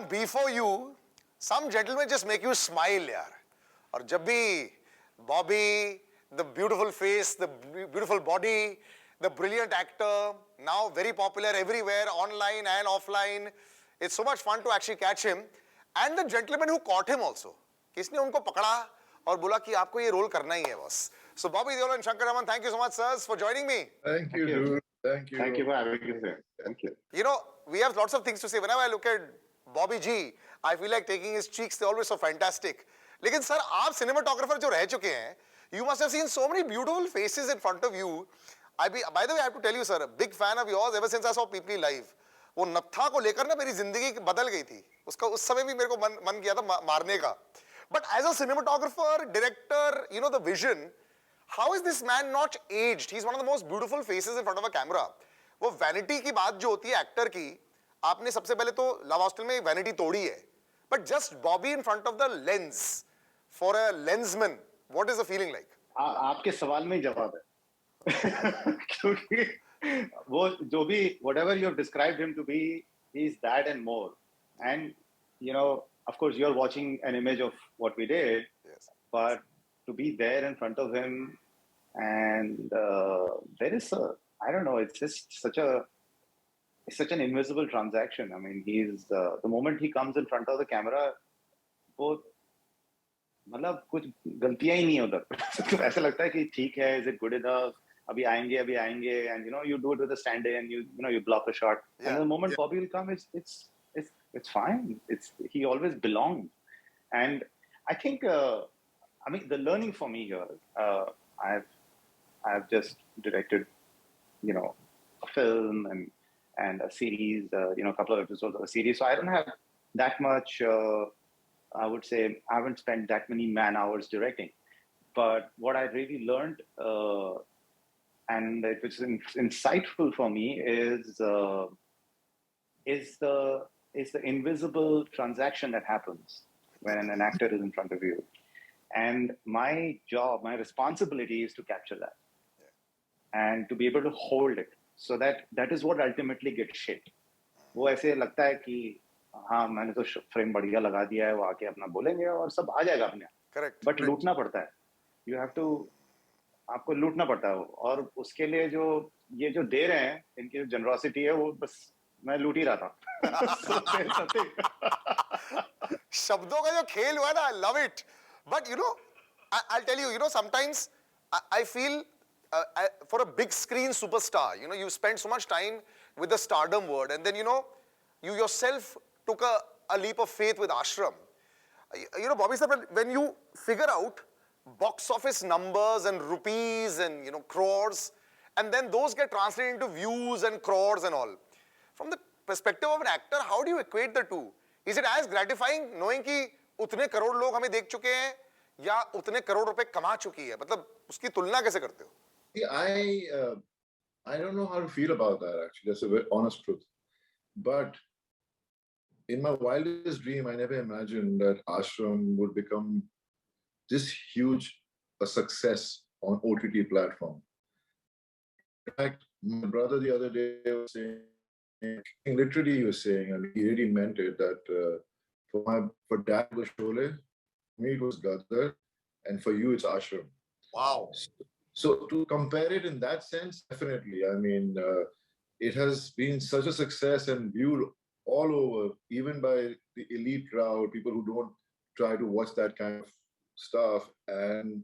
can't be for you. Some gentlemen just make you smile, yaar. और जब भी Bobby, the beautiful face, the beautiful body, the brilliant actor, now very popular everywhere, online and offline. It's so much fun to actually catch him. And the gentleman who caught him also. किसने उनको पकड़ा और बोला कि आपको ये role करना ही है boss. So Bobby, Deol and Shanker Raman, thank you so much, sirs, for joining me. Thank you, dude. Thank you. Thank you for having us here. Thank you. You know, we have lots of things to say. Whenever I look at Bobby G, I feel like taking his cheeks. They're always so fantastic. लेकिन sir आप cinematographer जो रह चुके हैं, you must have seen so many beautiful faces in front of you. By the way, I have to tell you, sir, a big fan of yours ever since I saw People Live. वो नत्था को लेकर ना मेरी जिंदगी बदल गई थी. उसका उस समय भी मेरे को मन किया था मारने का. But as a cinematographer, director, you know the vision. How is this man not aged? He's one of the most beautiful faces in front of a camera. वो वैनिटी की बात जो होती है एक्टर की, आपने सबसे पहले तो लव हॉस्टल में वैनिटी तोड़ी है. But just Bobby in front of the lens, for a lensman, what is the feeling like? आपके सवाल में ही जवाब है. क्योंकि वो जो भी whatever you have described him to be, he's that and more. And you know, of course, you're watching an image of what we did, Yes. but to be there in front of him, and there is I don't know, it's just such an invisible transaction. I mean, he's the moment he comes in front of the camera, वो मतलब कुछ गलतियां ही नहीं है उधर. तो ऐसा लगता है कि ठीक है, is it good enough? अभी आएंगे, and you know, you do it with a stand-in, you know, you block a shot, and the moment Bobby will come, it's fine. He always belonged, and I think I mean the learning for me here, I've just directed, you know, a film and a series, you know, a couple of episodes of a series. So I don't have that much, I would say, I haven't spent that many man hours directing. But what I really learned, and it was insightful for me, is the invisible transaction that happens when an actor is in front of you. And my job, my responsibility is to capture that. And to be able to hold it, so that is what ultimately gets shaped. वो ऐसे लगता है कि हाँ मैंने तो frame बढ़िया लगा दिया है, वो आके अपना बोलेंगे और सब आ जाएगा अपने. Correct. But लूटना पड़ता है. You have to, आपको लूटना पड़ता है और उसके लिए ये जो दे रहे हैं, इनकी जो generosity है, वो बस मैं लूट ही रहा था. शब्दों का जो खेल हुआ ना, I love it. But you know, I'll tell you, you know, sometimes I feel for a big screen superstar, you know, you spend so much time with the stardom word, and then, you know, you yourself took a leap of faith with Ashram. You know, Bobby sir, when you figure out box office numbers and rupees and, you know, crores, and then those get translated into views and crores and all. From the perspective of an actor, how do you equate the two? Is it as gratifying knowing कि उतने करोड़ लोग हमें देख चुके हैं या उतने करोड़ रुपए कमा चुकी है? मतलब उसकी तुलना कैसे करते हो? I don't know how to feel about that, actually. That's a very honest truth. But in my wildest dream, I never imagined that Ashram would become this huge a success on OTT platform. In fact, my brother the other day was saying, literally he was saying, and he really meant it, that for dad it was Sholay, for me it was Gadar, and for you it's Ashram. Wow. So to compare it in that sense, definitely. I mean, it has been such a success and viewed all over, even by the elite crowd, people who don't try to watch that kind of stuff. And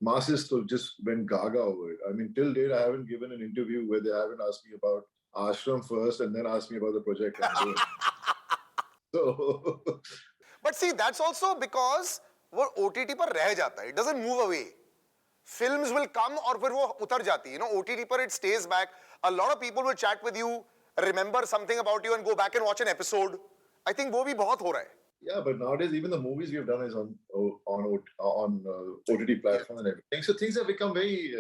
masses just went gaga over it. I mean, till date, I haven't given an interview where they haven't asked me about Ashram first and then asked me about the project I'm doing. So, but see, that's also because वो OTT पर रह जाता है. It doesn't move away. Films will come और फिर वो उतर जाती है. You know, OTT पर it stays back. A lot of people will chat with you, remember something about you and go back and watch an episode. I think वो भी बहुत हो रहा है. Yeah, but nowadays even the movies we've done is on OTT platforms and everything. So things have become very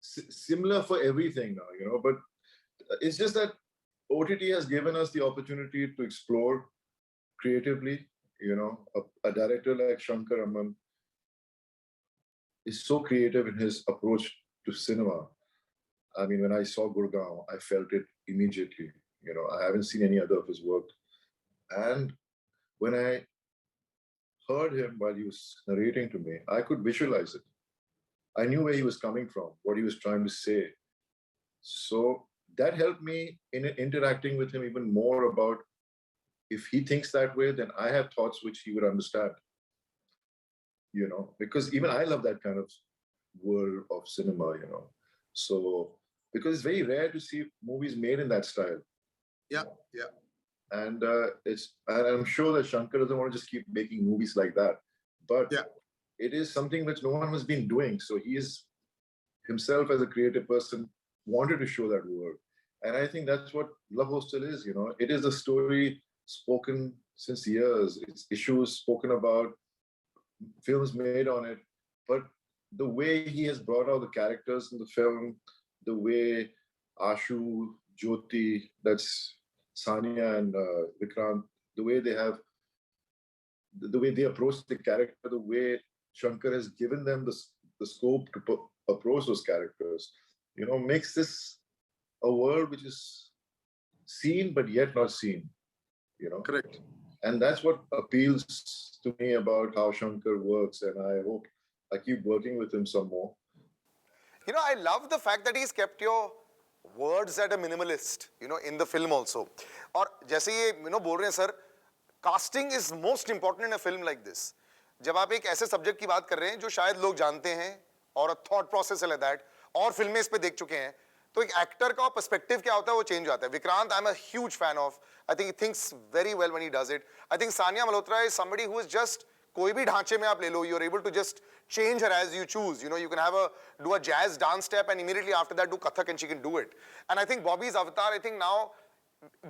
similar for everything now, you know. But it's just that OTT has given us the opportunity to explore creatively. You know, a director like Shanker Raman is so creative in his approach to cinema. I mean, when I saw Gurgaon, I felt it immediately. You know, I haven't seen any other of his work. And when I heard him while he was narrating to me, I could visualize it. I knew where he was coming from, what he was trying to say. So that helped me in interacting with him even more about if he thinks that way, then I have thoughts which he would understand. Because even I love that kind of world of cinema. So because it's very rare to see movies made in that style. Yeah, yeah. And I'm sure that Shankar doesn't want to just keep making movies like that. But yeah, it is something which no one has been doing. So he is himself as a creative person wanted to show that world. And I think that's what Love Hostel is. It is a story spoken since years. It's issues spoken about, films made on it. But the way he has brought out the characters in the film, the way Ashu, Jyoti, that's Sania and Vikrant, the way they approach the character, the way Shankar has given them the scope to approach those characters, makes this a world which is seen but yet not seen. Correct. And that's what appeals to me about how Shankar works. And I hope I keep working with him some more. I love the fact that he's kept your words at a minimalist, in the film also. और जैसे ये, बोल रहे हैं sir, casting is most important in a film like this. जब आप एक ऐसे सब्जेक्ट की बात कर रहे हैं जो शायद लोग जानते हैं और थॉट प्रोसेस है लाइक दैट और फिल्में इस पे देख चुके हैं, तो एक एक्टर का पर्सपेक्टिव क्या होता है वो चेंज आता है. Vikrant, I am a huge fan of. I think he thinks very well when he does it. I think Sania Malhotra is somebody who is just, कोई भी ढांचे में आप ले लो, you are able to just change her as you choose. You can do a jazz dance step and immediately after that do Kathak and she can do it. And I think Bobby's avatar, I think now,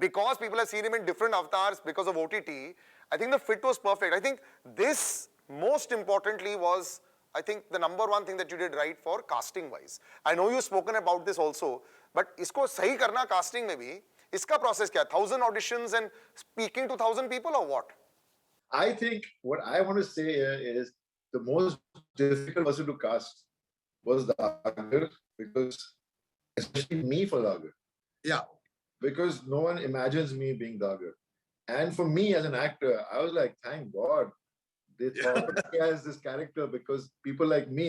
because people have seen him in different avatars because of OTT, I think the fit was perfect. I think this, most importantly, was, I think, the number one thing that you did right for casting wise. I know you've spoken about this also, but isko sahi karna casting mein bhi, iska process kya? 1,000 auditions and speaking to 1,000 people or what? I think what I want to say here is the most difficult person to cast was Dagar, because especially me for Dagar. Yeah. Because no one imagines me being Dagar. And for me as an actor, I was like, thank God they thought of me as this character, because people like me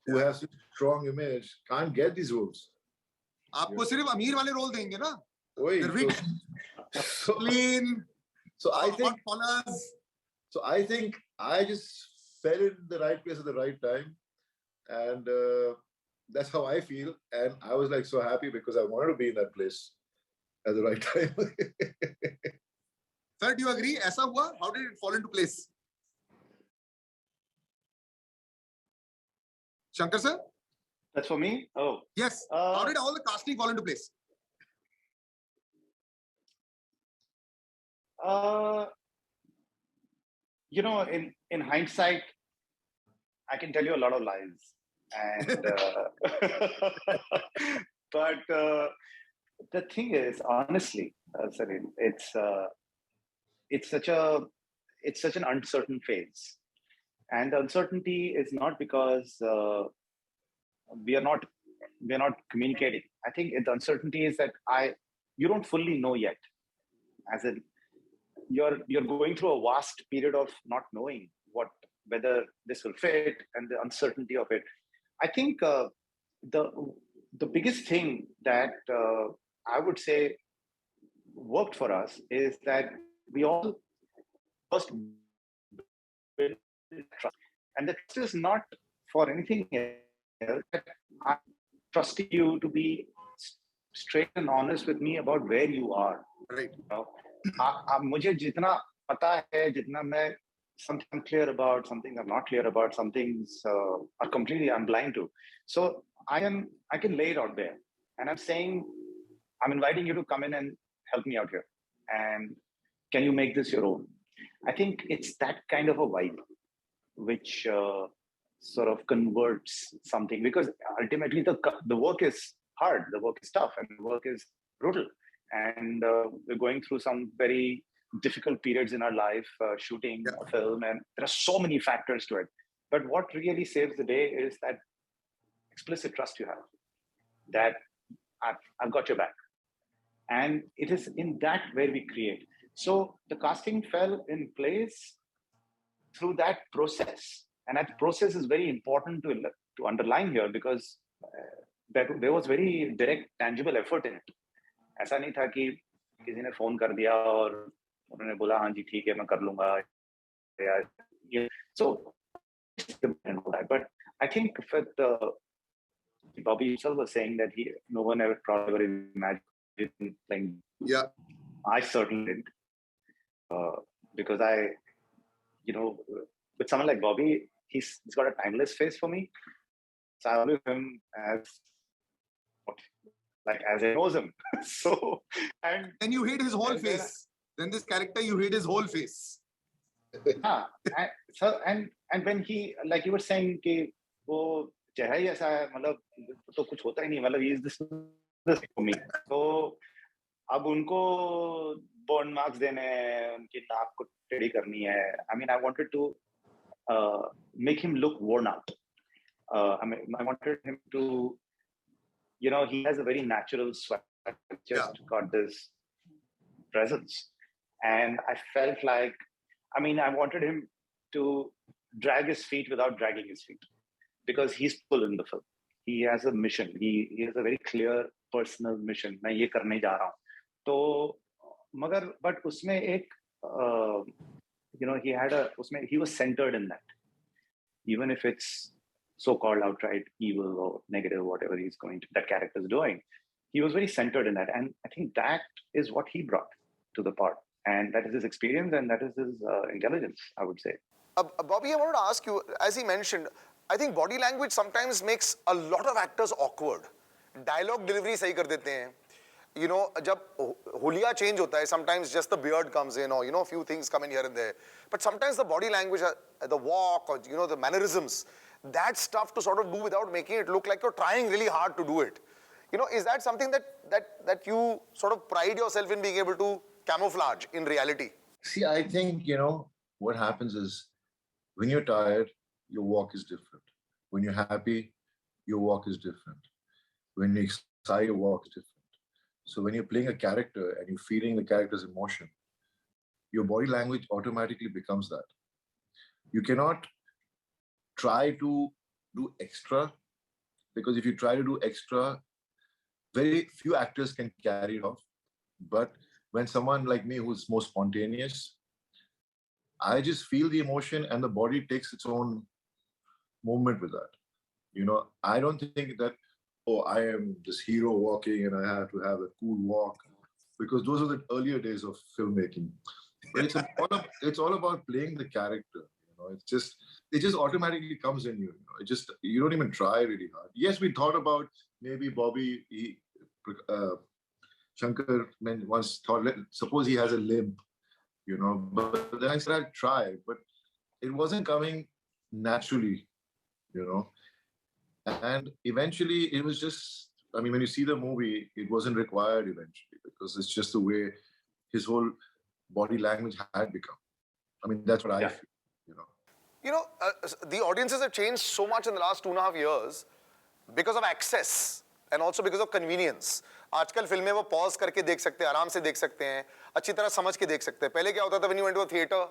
who have such a strong image can't get these roles. आपको सिर्फ अमीर वाले role देंगे ना? So clean. So I think I just fell in the right place at the right time, and that's how I feel. And I was like so happy because I wanted to be in that place at the right time. Sir, do you agree? ऐसा हुआ? How did it fall into place? Shankar sir? That's for me? Oh. Yes. How did all the casting fall into place? In hindsight, I can tell you a lot of lies, and but the thing is, honestly, Salil, it's such an uncertain phase, and the uncertainty is not because we are not communicating. I think the uncertainty is that you don't fully know yet, as in you're going through a vast period of not knowing whether this will fit, and the uncertainty of it. I think the biggest thing that I would say worked for us is that we all first build trust, and the trust is not for anything else. I'm trusting you to be straight and honest with me about where you are. Right. मुझे जितना पता है, जितना मैं something I'm clear about, something I'm not clear about, some things are completely I'm blind to. So I can lay it out there, and I'm saying I'm inviting you to come in and help me out here, and can you make this your own? I think it's that kind of a vibe which sort of converts something, because ultimately the work is hard, the work is tough, and the work is brutal, and we're going through some very difficult periods in our life shooting a film, and there are so many factors to it. But what really saves the day is that explicit trust you have, that I've got your back, and it is in that where we create. So the casting fell in place through that process. And that process is very important to underline here because there was very direct, tangible effort in it. ऐसा नहीं था कि किसी ने phone कर दिया और उन्होंने बोला हाँ जी ठीक है मैं कर लूंगा या so but I think with Bobby himself was saying that no one ever probably imagined playing. Yeah. I certainly didn't because with someone like Bobby, he's got a timeless face for me. So I look at him as as I knows him. So and you hate his whole face. Then this character, you hate his whole face. And when he, like you were saying, कि वो चेहरा ही ऐसा है, मतलब तो कुछ होता ही नहीं, मतलब he is this for me. So अब उनको बॉन्ड मार्क्स देने हैं, उनकी नाक को टेढ़ी करनी है. I mean, I wanted to make him look worn out. I wanted him to, he has a very natural swag, just got this presence. And I felt like, I wanted him to drag his feet without dragging his feet because he's full in the film. He has a mission. He has a very clear personal mission. मैं ये करने जा रहा हूँ. तो but उसमें एक, he was centered in that. Even if it's so-called outright evil or negative, whatever that character is doing, he was very centered in that. And I think that is what he brought to the part. And that is his experience and that is his intelligence, I would say. Bobby, I wanted to ask you, as he mentioned, I think body language sometimes makes a lot of actors awkward. Dialogue delivery sahi kar dete hain. जब हुलिया change होता है, sometimes just the beard comes in or, a few things come in here and there. But sometimes the body language, the walk or, the mannerisms, that stuff to sort of do without making it look like you're trying really hard to do it. Is that something that you sort of pride yourself in being able to camouflage in reality? See, I think, what happens is when you're tired, your walk is different. When you're happy, your walk is different. When you're excited, your walk is different. So when you're playing a character and you're feeling the character's emotion, your body language automatically becomes that. You cannot try to do extra because if you try to do extra, very few actors can carry it off. But when someone like me who's more spontaneous, I just feel the emotion and the body takes its own movement with that. I don't think that, I am this hero walking and I have to have a cool walk because those are the earlier days of filmmaking. But it's all about playing the character. It just automatically comes in you. You don't even try really hard. Yes, we thought about maybe Bobby, Shankar once thought, suppose he has a limp, but then I said I'd try, but it wasn't coming naturally, And eventually it was just, when you see the movie, it wasn't required eventually because it's just the way his whole body language had become. That's what I feel, the audiences have changed so much in the last 2.5 years because of access and also because of convenience. आजकल फिल्में वो pause करके देख सकते हैं, आराम से देख सकते हैं, अच्छी तरह समझ के देख सकते हैं. पहले क्या होता था when you went to a theater?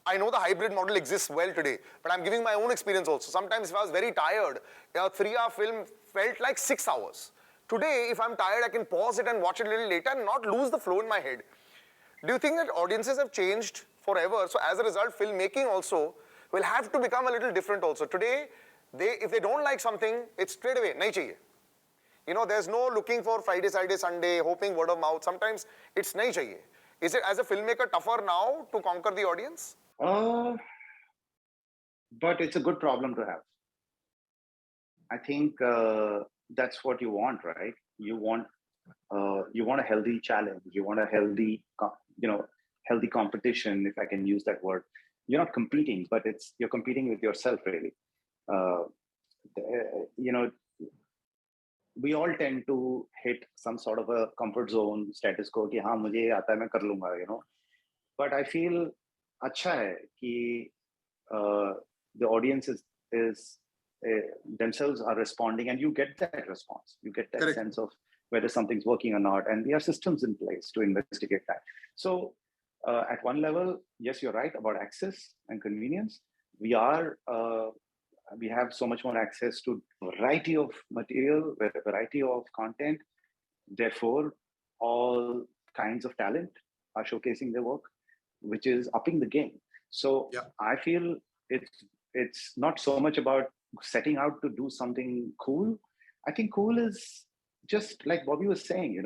I know the hybrid model exists well today, but I'm giving my own experience also. Sometimes if I was very tired, a 3-hour film felt like 6 hours. Today, if I'm tired, I can pause it and watch it a little later and not lose the flow in my head. Do you think that audiences have changed forever? So as a result, filmmaking also will have to become a little different also. Today, if they don't like something, it's straight away, nahi chahiye. There's no looking for Friday, Saturday, Sunday, hoping word of mouth. Sometimes it's nahi chahiye. Is it, as a filmmaker, tougher now to conquer the audience? But it's a good problem to have. I think that's what you want, right? You want a healthy challenge. You want a healthy, healthy competition, if I can use that word. You're not competing, but you're competing with yourself, really. We all tend to hit some sort of a comfort zone, status quo, कि हाँ मुझे आता है मैं कर लूँगा, But I feel अच्छा है कि the audience is themselves are responding and you get that response. You get that Correct. sense of whether something's working or not. And we have systems in place to investigate that. So at one level, yes, you're right about access and convenience. We have so much more access to variety of material, variety of content. Therefore, all kinds of talent are showcasing their work, which is upping the game. So Yeah. I feel it's not so much about setting out to do something cool. I think cool is just like Bobby was saying,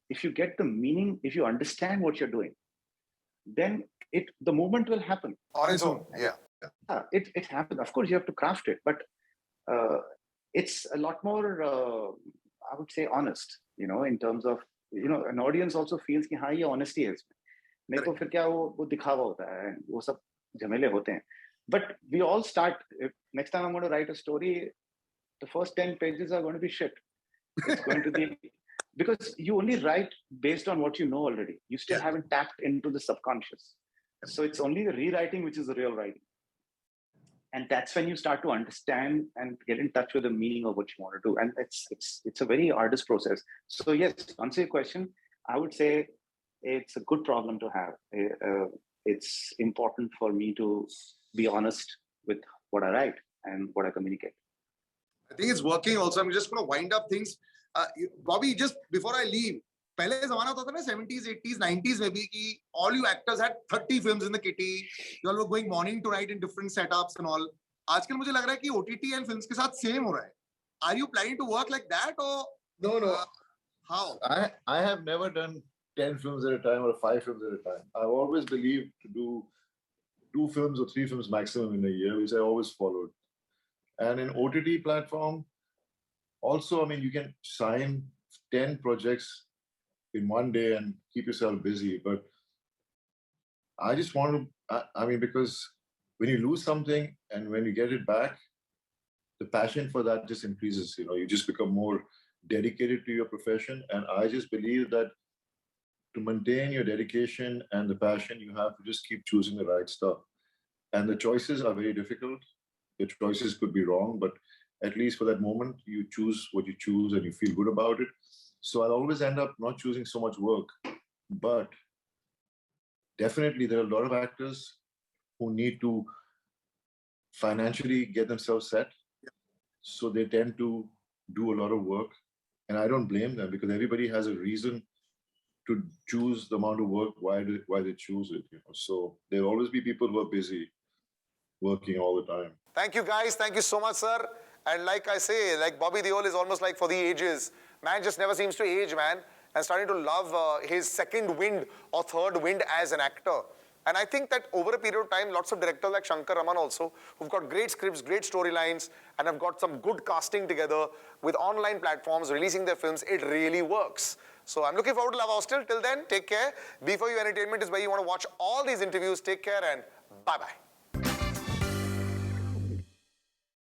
if you get the meaning, if you understand what you're doing, then the movement will happen. On its own, yeah. It happens. Of course, you have to craft it, but it's a lot more, I would say, honest. In terms of an audience also feels कि हाँ ये honesty है इसमें. नहीं तो फिर क्या वो दिखावा होता है, वो सब झमेले होते हैं. But we all start. If next time I'm going to write a story, the first 10 pages are going to be shit. It's going to be because you only write based on what you know already. You still haven't tapped into the subconscious. So it's only the rewriting which is the real writing. And that's when you start to understand and get in touch with the meaning of what you want to do. And it's a very arduous process. So yes, to answer your question, I would say it's a good problem to have. It's important for me to be honest with what I write and what I communicate. I think it's working also. I'm just going to wind up things. Bobby, just before I leave, पहले जमाना होता था ना 70s, 80s, 90s में भी कि all you actors had 30 films in the kitty. You all were going morning to night in different setups and all. आजकल मुझे लग रहा है कि OTT and films के साथ same हो रहा है. Are you planning to work like that or No. how? I have never done 10 films at a time or 5 films at a time. I've always believed to do 2 films or 3 films maximum in a year, which I always followed. And in OTT platform, also, I mean, you can sign 10 projects in one day and keep yourself busy. But I just want to, I mean, because when you lose something and when you get it back, the passion for that just increases. You just become more dedicated to your profession. And I just believe that to maintain your dedication and the passion, you have to just keep choosing the right stuff. And the choices are very difficult. The choices could be wrong, but at least for that moment, you choose what you choose and you feel good about it. So I'll always end up not choosing so much work. But definitely, there are a lot of actors who need to financially get themselves set. So they tend to do a lot of work. And I don't blame them because everybody has a reason to choose the amount of work, why they choose it. So there'll always be people who are busy working all the time. Thank you, guys. Thank you so much, sir. And like I say, like Bobby Deol is almost like for the ages. Man just never seems to age, man. And starting to love his second wind or third wind as an actor. And I think that over a period of time, lots of directors like Shanker Raman also, who've got great scripts, great storylines, and have got some good casting together with online platforms releasing their films, it really works. So I'm looking forward to Love Hostel. Till then, take care. B4U Entertainment is where you want to watch all these interviews. Take care and bye-bye.